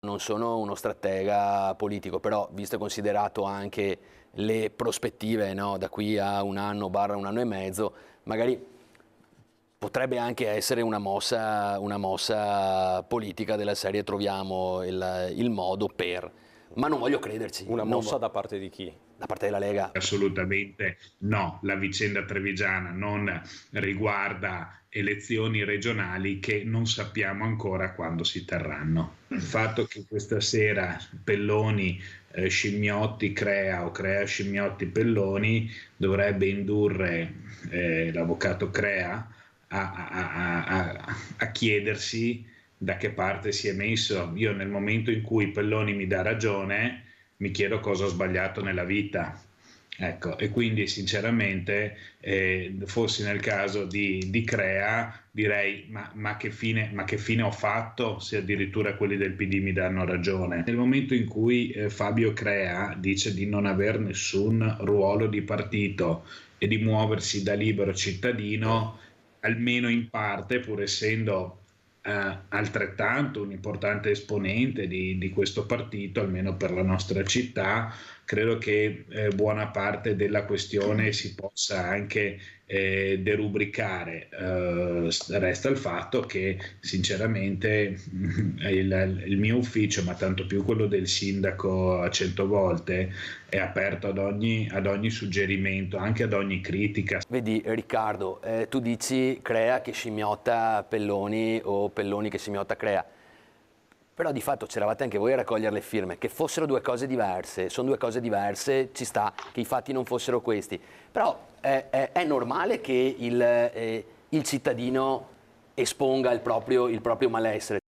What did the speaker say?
Non sono uno stratega politico, però visto e considerato anche le prospettive, no, da qui a un anno barra un anno e mezzo, magari potrebbe anche essere una mossa politica della serie troviamo il modo per, ma non voglio crederci, Una mossa da parte di chi? da parte della Lega. Assolutamente no, la vicenda trevigiana non riguarda elezioni regionali che non sappiamo ancora quando si terranno. Il fatto che questa sera Pelloni scimmiotti Crea o Crea scimmiotti Pelloni dovrebbe indurre l'avvocato Crea a chiedersi da che parte si è messo. Io nel momento in cui Pelloni mi dà ragione mi chiedo cosa ho sbagliato nella vita. Ecco, e quindi sinceramente, fossi nel caso di Crea, direi ma che fine ho fatto se addirittura quelli del PD mi danno ragione. Nel momento in cui Fabio Crea dice di non aver nessun ruolo di partito e di muoversi da libero cittadino, almeno in parte, pur essendo altrettanto un importante esponente di questo partito, almeno per la nostra città, credo che buona parte della questione si possa anche derubricare. Resta il fatto che sinceramente il mio ufficio, ma tanto più quello del sindaco a 100 volte, è aperto ad ogni suggerimento, anche ad ogni critica. Vedi Riccardo, tu dici Crea che scimmiotta Pelloni o Pelloni che scimmiotta Crea, però di fatto c'eravate anche voi a raccogliere le firme, che fossero due cose diverse, sono due cose diverse, ci sta che i fatti non fossero questi, però è normale che il cittadino esponga il proprio malessere,